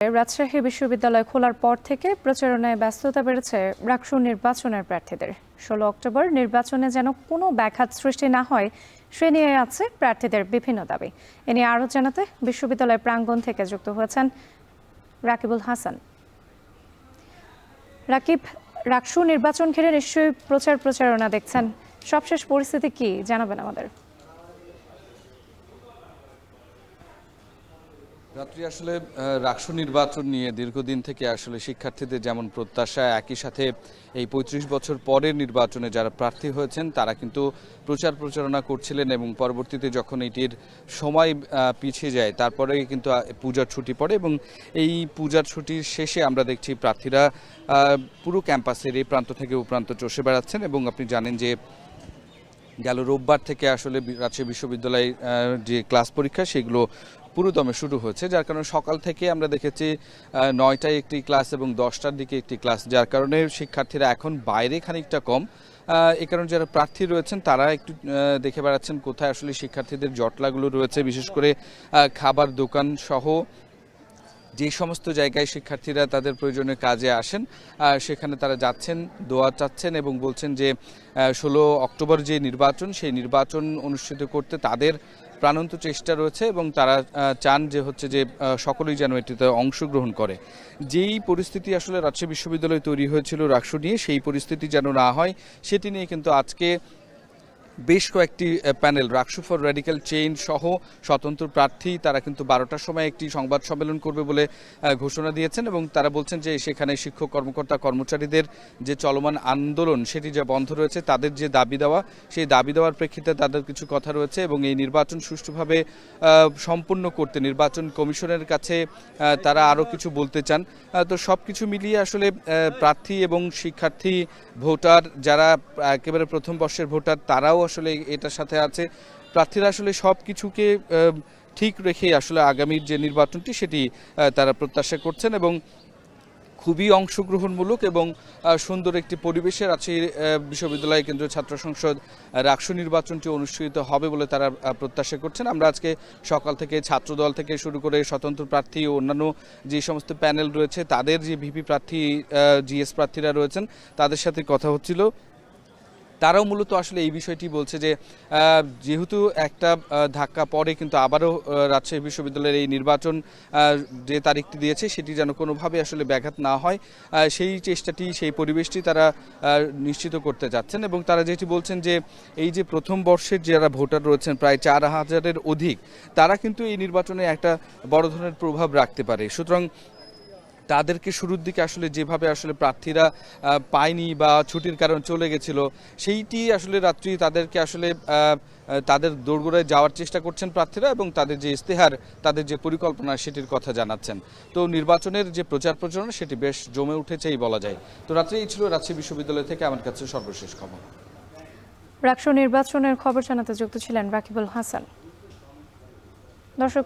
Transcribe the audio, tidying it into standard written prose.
রাজশাহী বিশ্ববিদ্যালয় খোলার পর থেকে প্রচারণায় ব্যস্ততা বেড়েছে রাকসু নির্বাচনের প্রার্থীদের। ১৬ অক্টোবর নির্বাচনে যেন কোনো ব্যাঘাত সৃষ্টি না হয় সে নিয়ে আছে প্রার্থীদের বিভিন্ন দাবি। এ নিয়ে আরও জানাতে বিশ্ববিদ্যালয় প্রাঙ্গণ থেকে যুক্ত হয়েছেন রাকিবুল হাসান। রাকিব, রাকসু নির্বাচন ঘিরে নিশ্চয়ই প্রচারণা দেখছেন, সবশেষ পরিস্থিতি কি জানাবেন আমাদের? রাত্রি আসলে রাকসু নির্বাচন নিয়ে দীর্ঘদিন থেকে আসলে শিক্ষার্থীদের যেমন প্রত্যাশা, একই সাথে এই ৩৫ বছর পরের নির্বাচনে যারা প্রার্থী হয়েছেন তারা কিন্তু প্রচারণা করছিলেন এবং পরবর্তীতে যখন এটির সময় পিছিয়ে যায় তারপরে কিন্তু পূজার ছুটি পড়ে এবং এই পূজার ছুটির শেষে আমরা দেখছি প্রার্থীরা পুরো ক্যাম্পাসের এই প্রান্ত থেকে ও প্রান্ত চষে বেড়াচ্ছেন। এবং আপনি জানেন যে গেল রোববার থেকে আসলে রাজশাহী বিশ্ববিদ্যালয়ে যে ক্লাস পরীক্ষা সেগুলো পুরোদমে শুরু হয়েছে, যার কারণে সকাল থেকে আমরা দেখেছি ৯টায় একটি ক্লাস এবং ১০টার দিকে একটি ক্লাস, যার কারণে শিক্ষার্থীরা এখন বাইরে খানিকটা কম। এই কারণে যারা প্রার্থী রয়েছেন তারা একটু দেখে বেড়াচ্ছেন কোথায় আসলে শিক্ষার্থীদের জটলাগুলো রয়েছে, বিশেষ করে খাবার দোকান সহ যে সমস্ত জায়গায় শিক্ষার্থীরা তাদের প্রয়োজনীয় কাজে আসেন সেখানে তারা যাচ্ছেন, দোয়া চাচ্ছেন এবং বলছেন যে ১৬ অক্টোবর যে নির্বাচন সেই নির্বাচন অনুষ্ঠিত করতে তাদের প্রাণান্ত চেষ্টা রয়েছে এবং তারা চান যে যে সকলেই যেন এটিতে অংশগ্রহণ করে। যেই পরিস্থিতি আসলে রাজশাহী বিশ্ববিদ্যালয়ে তৈরি হয়েছিল রাকসু নিয়ে, সেই পরিস্থিতি যেন না হয় সেটি নিয়ে কিন্তু আজকে বেশ কয়েকটি panel RUCSU for radical change সহ স্বতন্ত্র প্রার্থী তারা কিন্তু ১২টার সময় একটি সংবাদ সম্মেলন করবে বলে ঘোষণা দিয়েছেন এবং তারা বলছেন যে সেখানে শিক্ষক কর্মকর্তা কর্মচারীদের যে চলমান আন্দোলন সেটি যা বন্ধ রয়েছে, তাদের যে দাবি দেওয়া সেই দাবি দেওয়ার প্রেক্ষিতে তাদের কিছু কথা রয়েছে এবং এই নির্বাচন সুষ্ঠুভাবে সম্পন্ন করতে নির্বাচন কমিশনের কাছে তারা আরও কিছু বলতে চান। তো সব কিছু মিলিয়ে আসলে প্রার্থী এবং শিক্ষার্থী, ভোটার যারা একেবারে প্রথম বর্ষের ভোটার তারাও আসলে এটার সাথে আছে। প্রার্থীরা আসলে সব কিছুকে ঠিক রেখে আসলে আগামীর যে নির্বাচনটি সেটি তারা প্রত্যাশা করছেন এবং খুবই অংশগ্রহণমূলক এবং সুন্দর একটি পরিবেশের আছে বিশ্ববিদ্যালয় কেন্দ্রীয় ছাত্র সংসদ রাকসু নির্বাচনটি অনুষ্ঠিত হবে বলে তারা প্রত্যাশা করছেন। আমরা আজকে সকাল থেকে ছাত্রদল থেকে শুরু করে স্বতন্ত্র প্রার্থী ও অন্যান্য যে সমস্ত প্যানেল রয়েছে তাদের যে ভিপি প্রার্থী, জিএস প্রার্থীরা রয়েছেন তাদের সাথে কথা হচ্ছিল। তারাও মূলত আসলে এই বিষয়টি বলছে যে যেহেতু একটা ধাক্কা পরে কিন্তু আবারও রাজশাহী বিশ্ববিদ্যালয়ের এই নির্বাচন যে তারিখটি দিয়েছে সেটি যেন কোনোভাবে আসলে ব্যাঘাত না হয় সেই চেষ্টাটি, সেই পরিবেশটি তারা নিশ্চিত করতে যাচ্ছেন এবং তারা যেটি বলছেন যে এই যে প্রথম বর্ষের যারা ভোটার রয়েছেন প্রায় ৪,০০০-এর অধিক, তারা কিন্তু এই নির্বাচনে একটা বড় ধরনের প্রভাব রাখতে পারে। সুতরাং তাদেরকে শুরুর দিকে আসলে যেভাবে আসলে প্রার্থীরা পায়নি বা ছুটির কারণে চলে গেছিল সেইটি আসলে রাত্রি তাদেরকে আসলে তাদের দোরগোড়ায় যাওয়ার চেষ্টা করছেন প্রার্থীরা এবং তাদের যে ইস্তেহার, তাদের যে পরিকল্পনা সেটির কথা জানাচ্ছেন। তো নির্বাচনের যে প্রচারণা সেটি বেশ জমে উঠেছেই বলা যায়। তো রাত্রে এই ছিল রাজশাহী বিশ্ববিদ্যালয় থেকে আমার কাছে সর্বশেষ খবর। রাকসু নির্বাচনের খবর জানাতে যুক্ত ছিলেন রাকিবুল হাসান। দর্শক